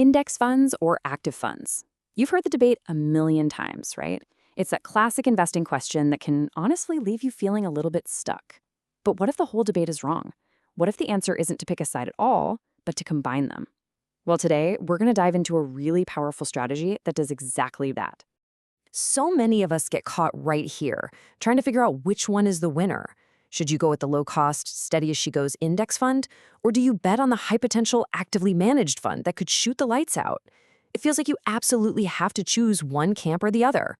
Index funds or active funds? You've heard the debate a million times, right? It's that classic investing question that can honestly leave you feeling a little bit stuck. But what if the whole debate is wrong? What if the answer isn't to pick a side at all, but to combine them? Well, today, we're going to dive into a really powerful strategy that does exactly that. So many of us get caught right here, trying to figure out which one is the winner. Should you go with the low-cost, steady-as-she-goes index fund, or do you bet on the high-potential, actively managed fund that could shoot the lights out? It feels like you absolutely have to choose one camp or the other.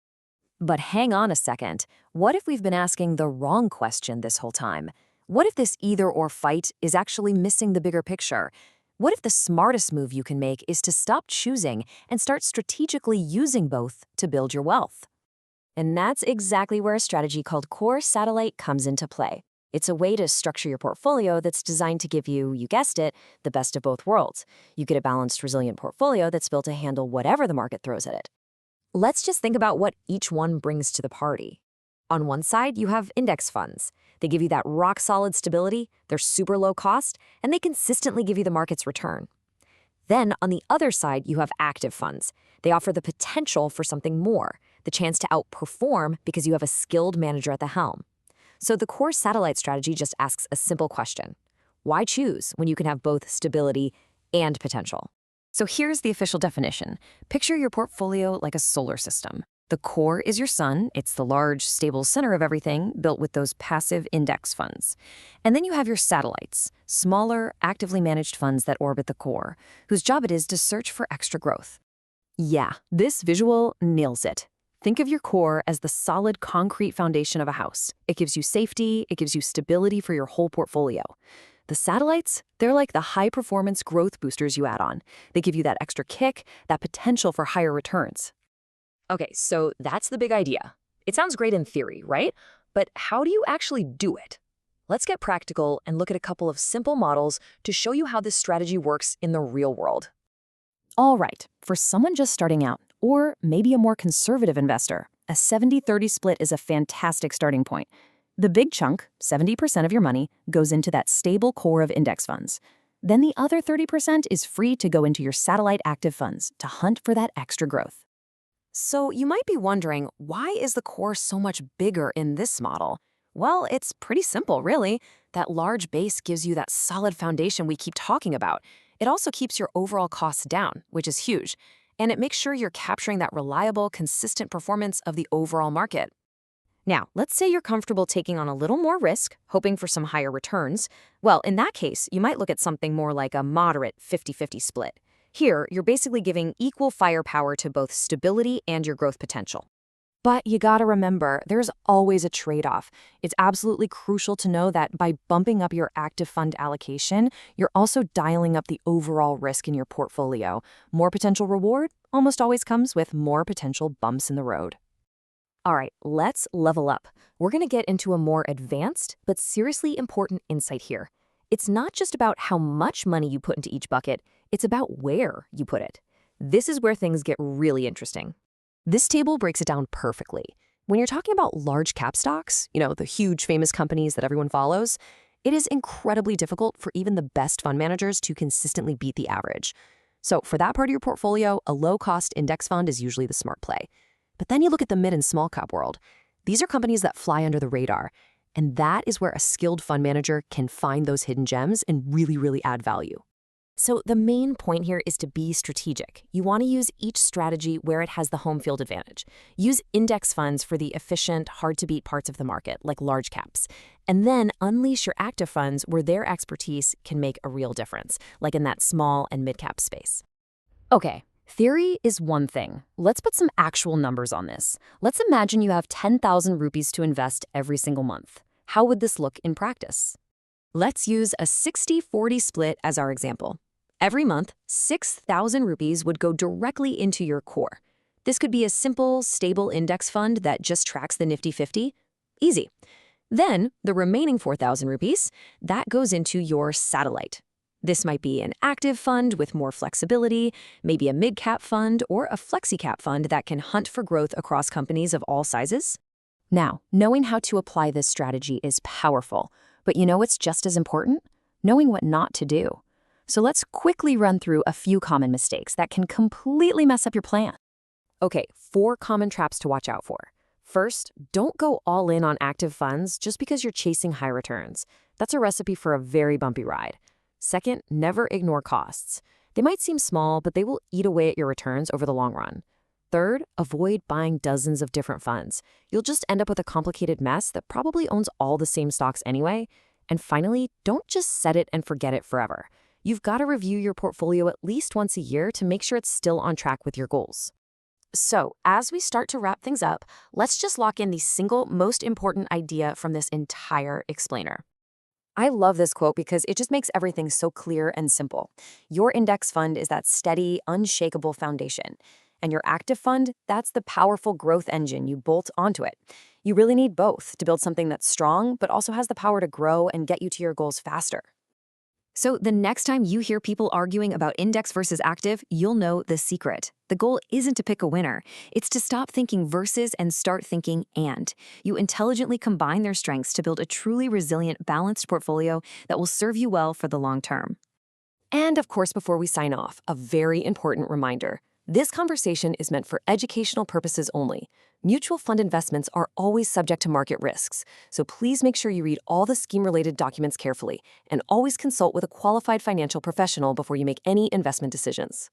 But hang on a second. What if we've been asking the wrong question this whole time? What if this either-or fight is actually missing the bigger picture? What if the smartest move you can make is to stop choosing and start strategically using both to build your wealth? And that's exactly where a strategy called Core Satellite comes into play. It's a way to structure your portfolio that's designed to give you guessed it, the best of both worlds. You get a balanced, resilient portfolio that's built to handle whatever the market throws at it. Let's just think about what each one brings to the party. On one side, you have index funds. They give you that rock-solid stability, they're super low cost, and they consistently give you the market's return. Then, on the other side, you have active funds. They offer the potential for something more, the chance to outperform because you have a skilled manager at the helm. So the Core Satellite strategy just asks a simple question. Why choose when you can have both stability and potential? So here's the official definition. Picture your portfolio like a solar system. The core is your sun. It's the large, stable center of everything, built with those passive index funds. And then you have your satellites, smaller, actively managed funds that orbit the core, whose job it is to search for extra growth. Yeah, this visual nails it. Think of your core as the solid concrete foundation of a house. It gives you safety, it gives you stability for your whole portfolio. The satellites, they're like the high-performance growth boosters you add on. They give you that extra kick, that potential for higher returns. Okay, so that's the big idea. It sounds great in theory, right? But how do you actually do it? Let's get practical and look at a couple of simple models to show you how this strategy works in the real world. All right, for someone just starting out, or maybe a more conservative investor, a 70-30 split is a fantastic starting point. The big chunk, 70% of your money, goes into that stable core of index funds. Then the other 30% is free to go into your satellite active funds to hunt for that extra growth. So you might be wondering, why is the core so much bigger in this model? Well, it's pretty simple, really. That large base gives you that solid foundation we keep talking about. It also keeps your overall costs down, which is huge. And it makes sure you're capturing that reliable, consistent performance of the overall market. Now, let's say you're comfortable taking on a little more risk, hoping for some higher returns. Well, in that case, you might look at something more like a moderate 50-50 split. Here, you're basically giving equal firepower to both stability and your growth potential. But you gotta remember, there's always a trade-off. It's absolutely crucial to know that by bumping up your active fund allocation, you're also dialing up the overall risk in your portfolio. More potential reward almost always comes with more potential bumps in the road. All right, let's level up. We're going to get into a more advanced but seriously important insight here. It's not just about how much money you put into each bucket, it's about where you put it. This is where things get really interesting. This table breaks it down perfectly. When you're talking about large cap stocks, the huge famous companies that everyone follows, it is incredibly difficult for even the best fund managers to consistently beat the average. So for that part of your portfolio, a low-cost index fund is usually the smart play. But then you look at the mid and small cap world. These are companies that fly under the radar. And that is where a skilled fund manager can find those hidden gems and really add value. So the main point here is to be strategic. You want to use each strategy where it has the home field advantage. Use index funds for the efficient, hard-to-beat parts of the market, like large caps. And then unleash your active funds where their expertise can make a real difference, like in that small and mid-cap space. Okay. Theory is one thing. Let's put some actual numbers on this. Let's imagine you have 10,000 rupees to invest every single month. How would this look in practice? Let's use a 60-40 split as our example. Every month, 6,000 rupees would go directly into your core. This could be a simple, stable index fund that just tracks the Nifty 50. Easy. Then, the remaining 4,000 rupees, that goes into your satellite. This might be an active fund with more flexibility, maybe a mid-cap fund or a flexi-cap fund that can hunt for growth across companies of all sizes. Now, knowing how to apply this strategy is powerful, but you know what's just as important? Knowing what not to do. So let's quickly run through a few common mistakes that can completely mess up your plan. Okay, 4 common traps to watch out for. First, don't go all in on active funds just because you're chasing high returns. That's a recipe for a very bumpy ride. Second, never ignore costs. They might seem small, but they will eat away at your returns over the long run. Third, avoid buying dozens of different funds. You'll just end up with a complicated mess that probably owns all the same stocks anyway. And finally, don't just set it and forget it forever. You've got to review your portfolio at least once a year to make sure it's still on track with your goals. So, as we start to wrap things up, let's just lock in the single most important idea from this entire explainer. I love this quote because it just makes everything so clear and simple. Your index fund is that steady, unshakable foundation. And your active fund, that's the powerful growth engine you bolt onto it. You really need both to build something that's strong, but also has the power to grow and get you to your goals faster. So the next time you hear people arguing about index versus active, you'll know the secret. The goal isn't to pick a winner. It's to stop thinking versus and start thinking and. You intelligently combine their strengths to build a truly resilient, balanced portfolio that will serve you well for the long term. And of course, before we sign off, a very important reminder. This conversation is meant for educational purposes only. Mutual fund investments are always subject to market risks, so please make sure you read all the scheme-related documents carefully and always consult with a qualified financial professional before you make any investment decisions.